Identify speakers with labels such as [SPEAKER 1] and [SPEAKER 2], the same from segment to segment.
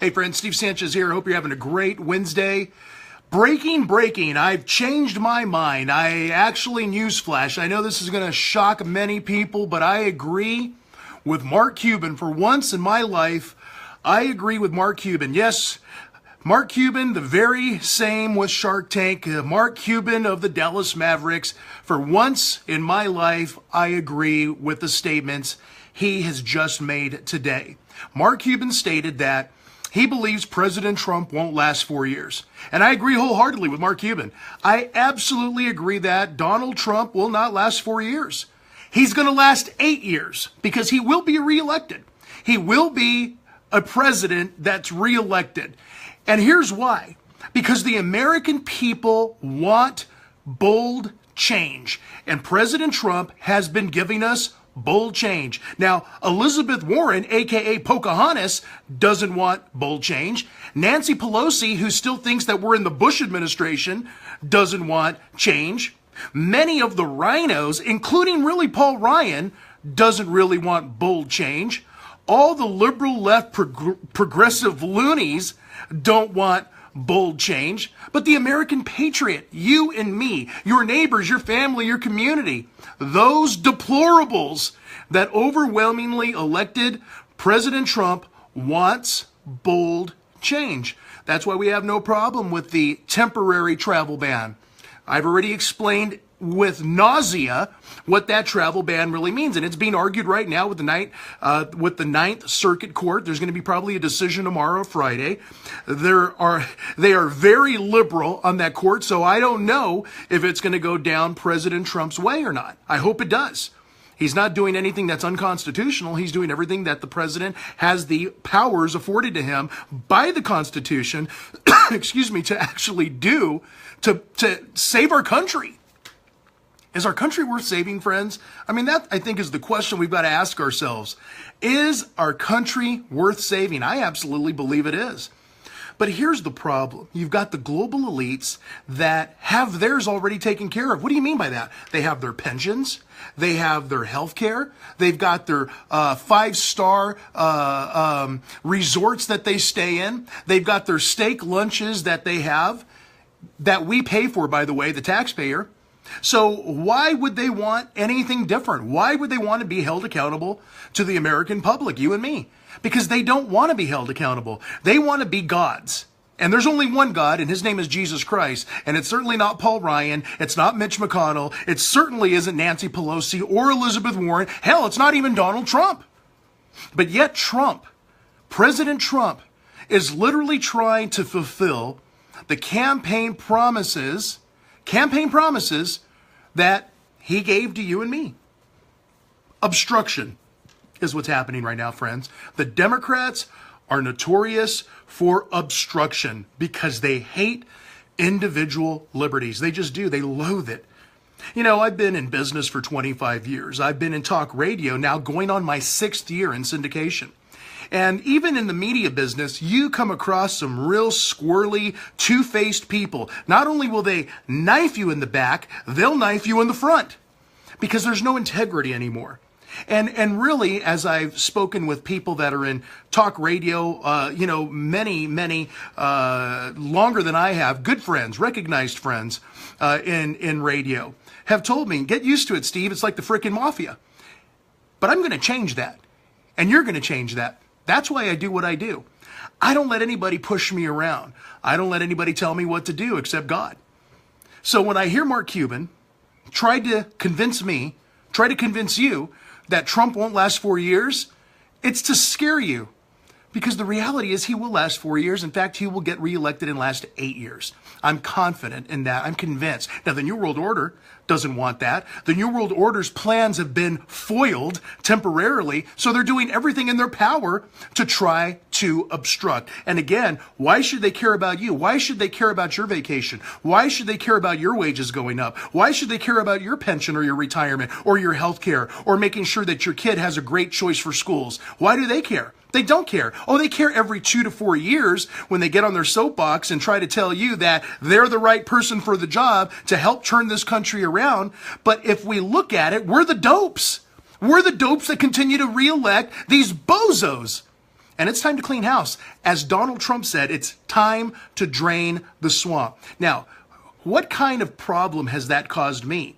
[SPEAKER 1] Hey friends, Steve Sanchez here. Hope you're having a great Wednesday. Breaking. I've changed my mind. Newsflash, I know this is going to shock many people, but I agree with Mark Cuban. For once in my life, I agree with Mark Cuban. Yes, Mark Cuban, the very same with Shark Tank. Mark Cuban of the Dallas Mavericks. For once in my life, I agree with the statements he has just made today. Mark Cuban stated that he believes President Trump won't last 4 years. And I agree wholeheartedly with Mark Cuban. I absolutely agree that Donald Trump will not last 4 years. He's going to last 8 years because he will be reelected. He will be a president that's reelected. And here's why. Because the American people want bold change. And President Trump has been giving us bold change. Now, Elizabeth Warren, aka Pocahontas, doesn't want bold change. Nancy Pelosi, who still thinks that we're in the Bush administration, doesn't want change. Many of the rhinos, including really Paul Ryan, doesn't really want bold change. All the liberal left progressive loonies don't want bold change. But the American patriot, you and me, your neighbors, your family, your community, those deplorables that overwhelmingly elected President Trump wants bold change. That's why we have no problem with the temporary travel ban. I've already explained with nausea what that travel ban really means, and it's being argued right now with the Ninth Circuit Court. There's going to be probably a decision tomorrow, Friday. They are very liberal on that court, so I don't know if it's going to go down President Trump's way or not. I hope it does. He's not doing anything that's unconstitutional. He's doing everything that the president has the powers afforded to him by the Constitution, to actually do to save our country. Is our country worth saving, friends? I mean, that, I think, is the question we've got to ask ourselves. Is our country worth saving? I absolutely believe it is. But here's the problem. You've got the global elites that have theirs already taken care of. What do you mean by that? They have their pensions. They have their health care. They've got their five-star resorts that they stay in. They've got their steak lunches that they have, that we pay for, by the way, the taxpayer. So why would they want anything different? Why would they want to be held accountable to the American public, you and me? Because they don't want to be held accountable. They want to be gods. And there's only one God, and his name is Jesus Christ. And it's certainly not Paul Ryan. It's not Mitch McConnell. It certainly isn't Nancy Pelosi or Elizabeth Warren. Hell, it's not even Donald Trump. But yet President Trump, is literally trying to fulfill the campaign promises that he gave to you and me. Obstruction is what's happening right now, friends. The Democrats are notorious for obstruction because they hate individual liberties. They just do. They loathe it. You know, I've been in business for 25 years. I've been in talk radio now going on my 6th year in syndication. And even in the media business, you come across some real squirrely, two-faced people. Not only will they knife you in the back, they'll knife you in the front because there's no integrity anymore. And really, as I've spoken with people that are in talk radio, many longer than I have, good friends, recognized friends in radio, have told me, get used to it, Steve. It's like the frickin' mafia. But I'm going to change that. And you're going to change that. That's why I do what I do. I don't let anybody push me around. I don't let anybody tell me what to do except God. So when I hear Mark Cuban try to convince you that Trump won't last 4 years, it's to scare you. Because the reality is he will last 4 years. In fact, he will get reelected and last 8 years. I'm confident in that. I'm convinced. Now, the New World Order doesn't want that. The New World Order's plans have been foiled temporarily, so they're doing everything in their power to try to obstruct. And again, why should they care about you? Why should they care about your vacation? Why should they care about your wages going up? Why should they care about your pension or your retirement or your health care or making sure that your kid has a great choice for schools? Why do they care? They don't care. Oh, they care every 2 to 4 years when they get on their soapbox and try to tell you that they're the right person for the job to help turn this country around. But if we look at it, we're the dopes. We're the dopes that continue to reelect these bozos. And it's time to clean house. As Donald Trump said, it's time to drain the swamp. Now, what kind of problem has that caused me?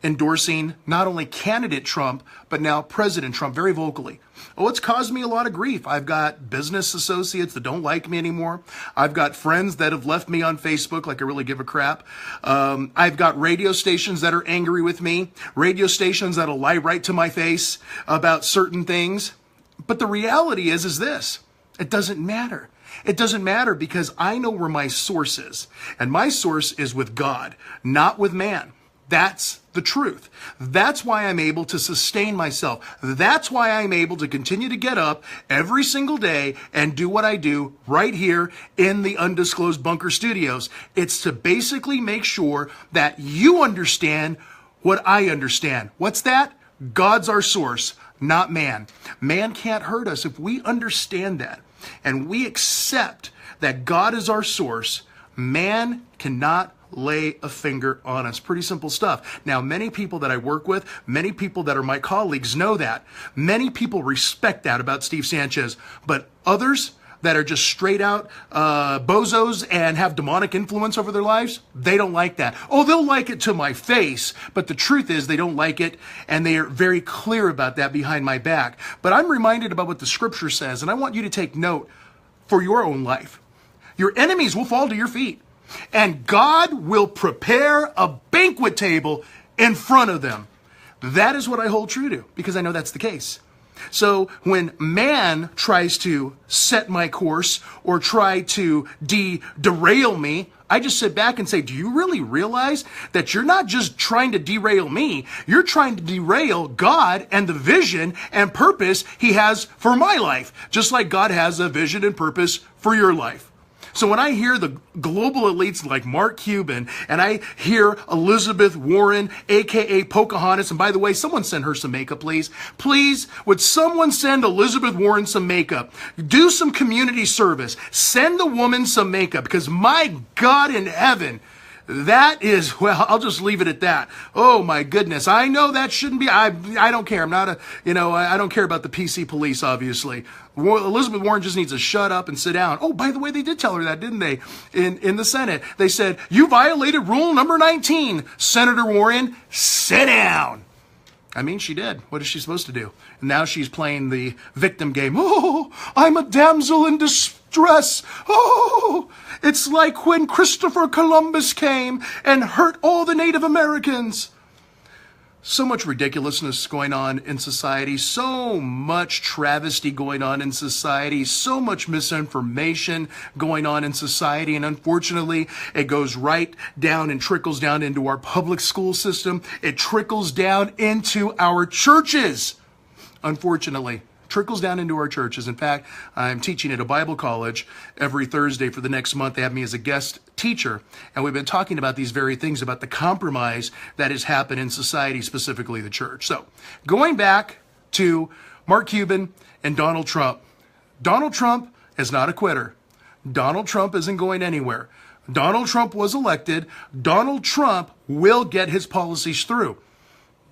[SPEAKER 1] Endorsing not only candidate Trump, but now President Trump very vocally. Oh, it's caused me a lot of grief. I've got business associates that don't like me anymore. I've got friends that have left me on Facebook like I really give a crap. I've got radio stations that are angry with me, radio stations that'll lie right to my face about certain things. But the reality is this, it doesn't matter. It doesn't matter because I know where my source is. And my source is with God, not with man. That's the truth. That's why I'm able to sustain myself. That's why I'm able to continue to get up every single day and do what I do right here in the Undisclosed Bunker Studios. It's to basically make sure that you understand what I understand. What's that? God's our source, not man. Man can't hurt us. If we understand that and we accept that God is our source, man cannot lay a finger on us. Pretty simple stuff. Now, many people that I work with, many people that are my colleagues know that. Many people respect that about Steve Sanchez, but others that are just straight out bozos and have demonic influence over their lives, they don't like that. Oh, they'll like it to my face, but the truth is they don't like it, and they are very clear about that behind my back. But I'm reminded about what the scripture says, and I want you to take note for your own life. Your enemies will fall to your feet, and God will prepare a banquet table in front of them. That is what I hold true to, because I know that's the case. So when man tries to set my course or try to derail me, I just sit back and say, do you really realize that you're not just trying to derail me, you're trying to derail God and the vision and purpose he has for my life, just like God has a vision and purpose for your life. So when I hear the global elites like Mark Cuban, and I hear Elizabeth Warren, aka Pocahontas, and by the way, someone send her some makeup, please. Please, would someone send Elizabeth Warren some makeup? Do some community service. Send the woman some makeup, because my God in heaven, that is, well, I'll just leave it at that. Oh my goodness. I know that shouldn't be, I don't care. I'm not I don't care about the PC police, obviously. Elizabeth Warren just needs to shut up and sit down. Oh, by the way, they did tell her that, didn't they? In the Senate, they said, you violated rule number 19. Senator Warren, sit down. I mean, she did. What is she supposed to do? And now she's playing the victim game. Oh, I'm a damsel in distress. Oh, it's like when Christopher Columbus came and hurt all the Native Americans. So much ridiculousness going on in society, so much travesty going on in society, so much misinformation going on in society, and unfortunately, it goes right down and trickles down into our public school system. It trickles down into our churches, unfortunately. Trickles down into our churches. In fact, I'm teaching at a Bible college every Thursday for the next month. They have me as a guest teacher, and we've been talking about these very things, about the compromise that has happened in society, specifically the church. So, going back to Mark Cuban and Donald Trump. Donald Trump is not a quitter. Donald Trump isn't going anywhere. Donald Trump was elected. Donald Trump will get his policies through.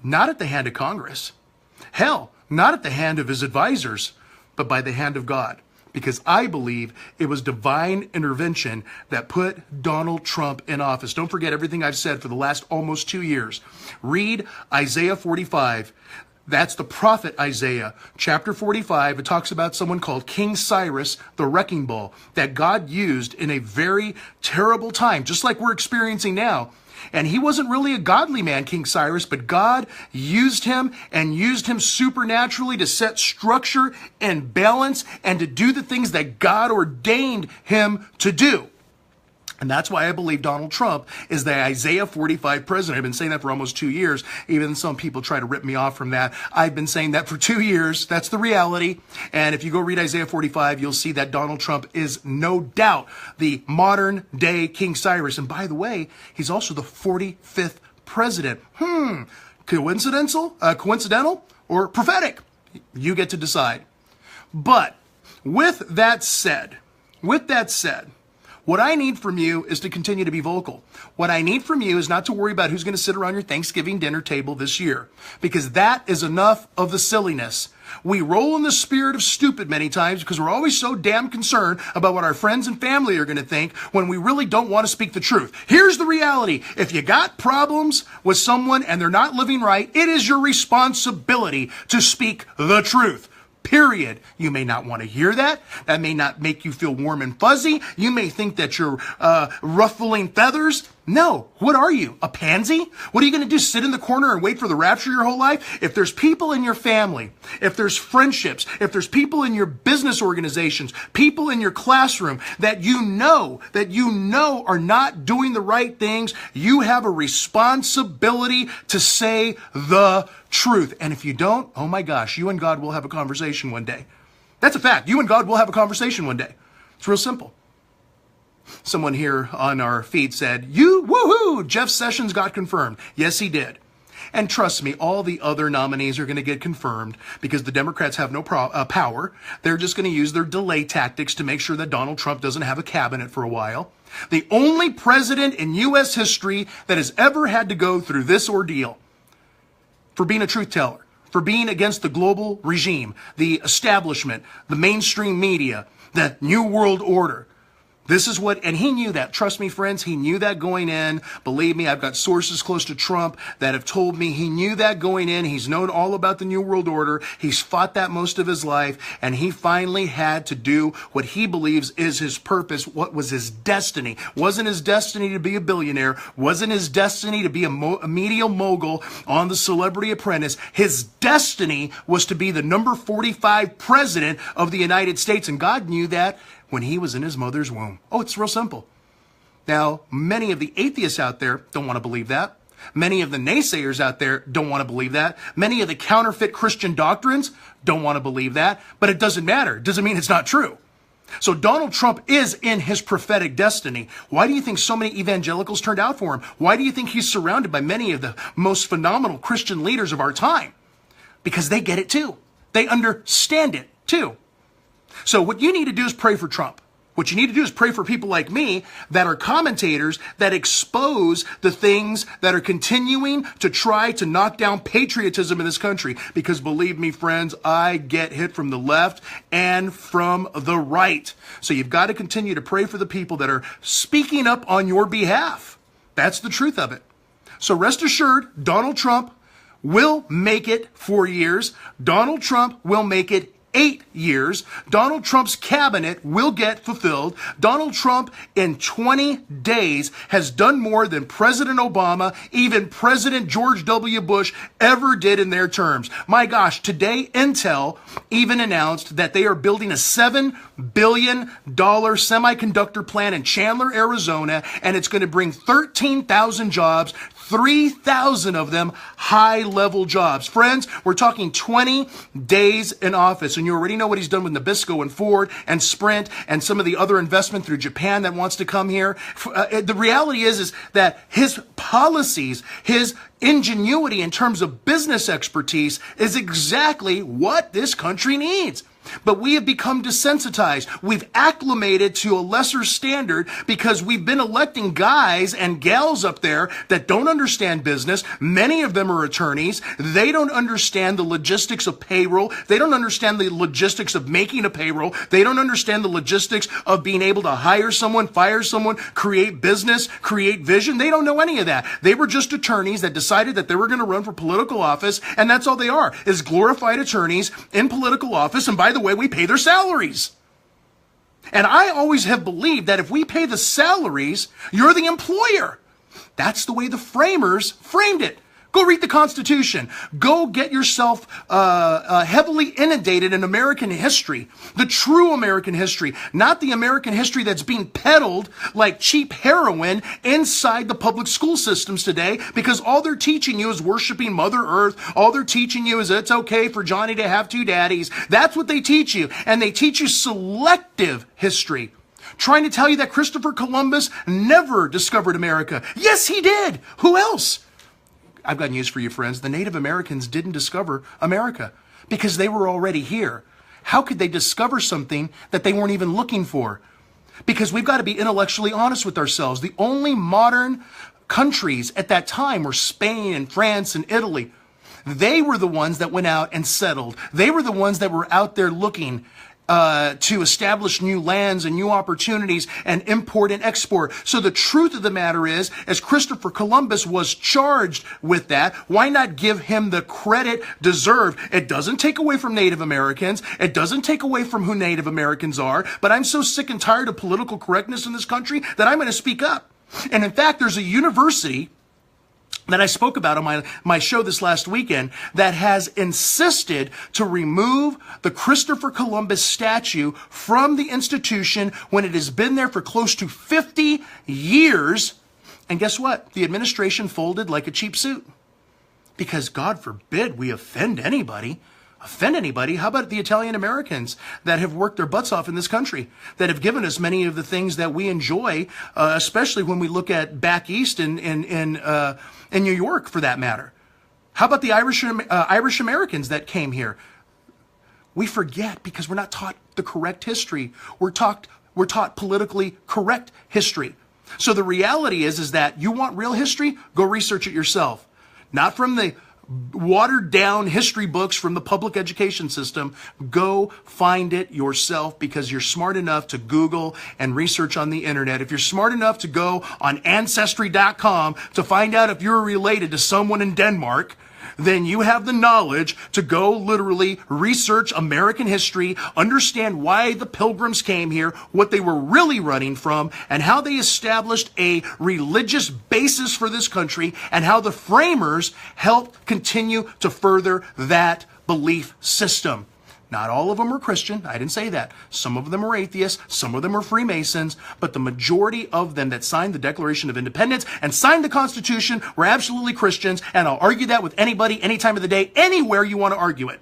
[SPEAKER 1] Not at the hand of Congress. Hell, not at the hand of his advisors, but by the hand of God. Because I believe it was divine intervention that put Donald Trump in office. Don't forget everything I've said for the last almost 2 years. Read Isaiah 45. That's the prophet Isaiah. Chapter 45, it talks about someone called King Cyrus, the wrecking ball, that God used in a very terrible time, just like we're experiencing now. And he wasn't really a godly man, King Cyrus, but God used him and used him supernaturally to set structure and balance and to do the things that God ordained him to do. And that's why I believe Donald Trump is the Isaiah 45 president. I've been saying that for almost 2 years. Even some people try to rip me off from that. I've been saying that for 2 years. That's the reality. And if you go read Isaiah 45, you'll see that Donald Trump is no doubt the modern day King Cyrus. And by the way, he's also the 45th president. Coincidental or prophetic? You get to decide. But with that said, what I need from you is to continue to be vocal. What I need from you is not to worry about who's going to sit around your Thanksgiving dinner table this year, because that is enough of the silliness. We roll in the spirit of stupid many times because we're always so damn concerned about what our friends and family are going to think when we really don't want to speak the truth. Here's the reality. If you got problems with someone and they're not living right, it is your responsibility to speak the truth. Period. You may not want to hear that. That may not make you feel warm and fuzzy. You may think that you're ruffling feathers. No. What are you? A pansy? What are you going to do? Sit in the corner and wait for the rapture your whole life? If there's people in your family, if there's friendships, if there's people in your business organizations, people in your classroom that you know are not doing the right things, you have a responsibility to say the truth. And if you don't, oh my gosh, you and God will have a conversation one day. That's a fact. You and God will have a conversation one day. It's real simple. Someone here on our feed said, woohoo, Jeff Sessions got confirmed. Yes, he did. And trust me, all the other nominees are going to get confirmed because the Democrats have no power. They're just going to use their delay tactics to make sure that Donald Trump doesn't have a cabinet for a while. The only president in U.S. history that has ever had to go through this ordeal for being a truth teller, for being against the global regime, the establishment, the mainstream media, the New World Order. This is what, and he knew that. Trust me, friends, he knew that going in. Believe me, I've got sources close to Trump that have told me he knew that going in. He's known all about the New World Order. He's fought that most of his life, and he finally had to do what he believes is his purpose, what was his destiny. Wasn't his destiny to be a billionaire. Wasn't his destiny to be a media mogul on The Celebrity Apprentice. His destiny was to be the number 45 president of the United States, and God knew that when he was in his mother's womb. Oh, it's real simple. Now, many of the atheists out there don't want to believe that. Many of the naysayers out there don't want to believe that. Many of the counterfeit Christian doctrines don't want to believe that. But it doesn't matter. It doesn't mean it's not true. So Donald Trump is in his prophetic destiny. Why do you think so many evangelicals turned out for him? Why do you think he's surrounded by many of the most phenomenal Christian leaders of our time? Because they get it too. They understand it too. So what you need to do is pray for Trump. What you need to do is pray for people like me that are commentators that expose the things that are continuing to try to knock down patriotism in this country. Because believe me, friends, I get hit from the left and from the right. So you've got to continue to pray for the people that are speaking up on your behalf. That's the truth of it. So rest assured, Donald Trump will make it 4 years. Donald Trump will make it 8 years. Donald Trump's cabinet will get fulfilled. Donald Trump in 20 days has done more than President Obama, even President George W. Bush ever did in their terms. My gosh, today Intel even announced that they are building a $7 billion semiconductor plant in Chandler, Arizona, and it's going to bring 13,000 jobs, 3,000 of them high-level jobs. Friends, we're talking 20 days in office, and you already know what he's done with Nabisco and Ford and Sprint and some of the other investment through Japan that wants to come here. The reality is that his policies, his ingenuity in terms of business expertise is exactly what this country needs. But we have become desensitized. We've acclimated to a lesser standard because we've been electing guys and gals up there that don't understand business. Many of them are attorneys. They don't understand the logistics of payroll. They don't understand the logistics of making a payroll. They don't understand the logistics of being able to hire someone, fire someone, create business, create vision. They don't know any of that. They were just attorneys that decided that they were going to run for political office, and that's all they are, is glorified attorneys in political office. And by the way, we pay their salaries. And I always have believed that if we pay the salaries, you're the employer. That's the way the framers framed it. Go read the Constitution. Go get yourself heavily inundated in American history, the true American history, not the American history that's being peddled like cheap heroin inside the public school systems today, because all they're teaching you is worshiping Mother Earth. All they're teaching you is it's okay for Johnny to have two daddies. That's what they teach you. And they teach you selective history, trying to tell you that Christopher Columbus never discovered America. Yes, he did. Who else? I've got news for you, friends. The Native Americans didn't discover America because they were already here. How could they discover something that they weren't even looking for? Because we've got to be intellectually honest with ourselves. The only modern countries at that time were Spain and France and Italy. They were the ones that went out and settled. They were the ones that were out there looking to establish new lands and new opportunities and import and export. So the truth of the matter is, as Christopher Columbus was charged with that, why not give him the credit deserved? It doesn't take away from Native Americans. It doesn't take away from who Native Americans are. But I'm so sick and tired of political correctness in this country that I'm going to speak up. And in fact, there's a university that I spoke about on my show this last weekend that has insisted to remove the Christopher Columbus statue from the institution when it has been there for close to 50 years. And guess what? The administration folded like a cheap suit. Because God forbid we offend anybody. How about the Italian Americans that have worked their butts off in this country, that have given us many of the things that we enjoy, especially when we look at back east in New York, for that matter? How about the Irish Americans that came here? We forget because we're not taught the correct history. We're taught politically correct history. So the reality is that you want real history? Go research it yourself. Not from the watered down history books from the public education system. Go find it yourself because you're smart enough to Google and research on the internet. If you're smart enough to go on Ancestry.com to find out if you're related to someone in Denmark, then you have the knowledge to go literally research American history, understand why the Pilgrims came here, what they were really running from, and how they established a religious basis for this country, and how the framers helped continue to further that belief system. Not all of them were Christian. I didn't say that. Some of them were atheists. Some of them were Freemasons. But the majority of them that signed the Declaration of Independence and signed the Constitution were absolutely Christians. And I'll argue that with anybody, any time of the day, anywhere you want to argue it.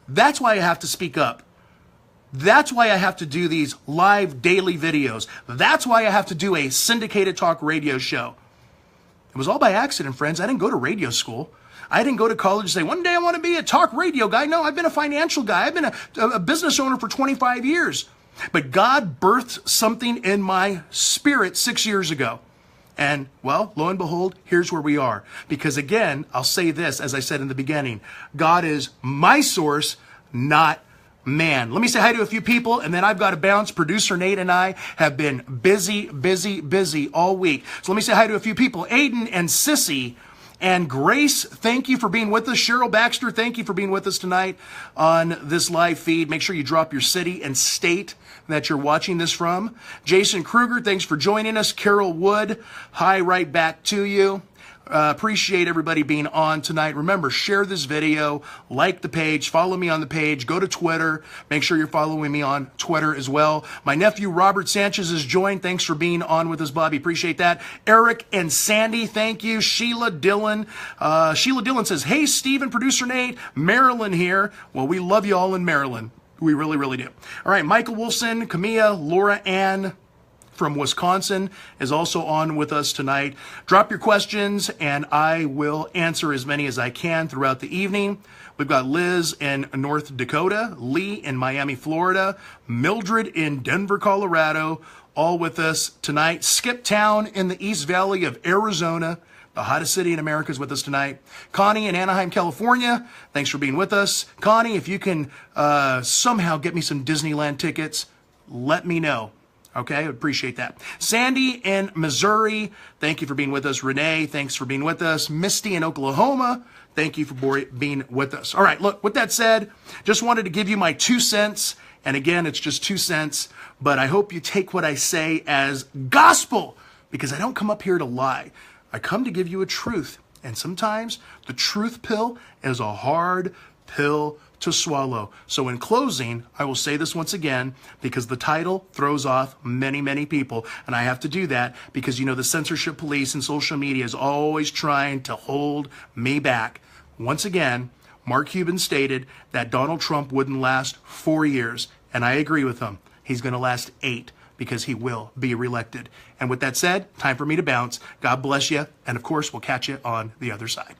[SPEAKER 1] That's why I have to speak up. That's why I have to do these live daily videos. That's why I have to do a syndicated talk radio show. It was all by accident, friends. I didn't go to radio school. I didn't go to college and say, one day I want to be a talk radio guy. No, I've been a financial guy. I've been a business owner for 25 years. But God birthed something in my spirit 6 years ago. And, well, lo and behold, here's where we are. Because again, I'll say this, as I said in the beginning, God is my source, not man. Let me say hi to a few people, and then I've got to bounce. Producer Nate and I have been busy all week. So let me say hi to a few people. Aiden and Sissy and Grace, thank you for being with us. Cheryl Baxter, thank you for being with us tonight on this live feed. Make sure you drop your city and state that you're watching this from. Jason Kruger, thanks for joining us. Carol Wood, hi right back to you. Appreciate everybody being on tonight. Remember, share this video, like the page, follow me on the page, go to Twitter. Make sure you're following me on Twitter as well. My nephew, Robert Sanchez, has joined. Thanks for being on with us, Bobby. Appreciate that. Eric and Sandy, thank you. Sheila Dillon. Sheila Dillon says, hey, Stephen, Producer Nate, Maryland here. Well, we love you all in Maryland. We really, really do. All right, Michael Wilson, Camilla, Laura Ann from Wisconsin is also on with us tonight. Drop your questions and I will answer as many as I can throughout the evening. We've got Liz in North Dakota, Lee in Miami, Florida, Mildred in Denver, Colorado, all with us tonight. Skip Town in the East Valley of Arizona, the hottest city in America, is with us tonight. Connie in Anaheim, California, thanks for being with us. Connie, if you can somehow get me some Disneyland tickets, let me know. Okay, I appreciate that. Sandy in Missouri, thank you for being with us. Renee, thanks for being with us. Misty in Oklahoma, thank you for being with us. All right, look, with that said, just wanted to give you my 2 cents. And again, it's just 2 cents, but I hope you take what I say as gospel, because I don't come up here to lie. I come to give you a truth. And sometimes the truth pill is a hard pill to swallow. So in closing, I will say this once again, because the title throws off many, many people. And I have to do that because, you know, the censorship police and social media is always trying to hold me back. Once again, Mark Cuban stated that Donald Trump wouldn't last 4 years. And I agree with him. He's going to last 8 because he will be reelected. And with that said, time for me to bounce. God bless you. And of course, we'll catch you on the other side.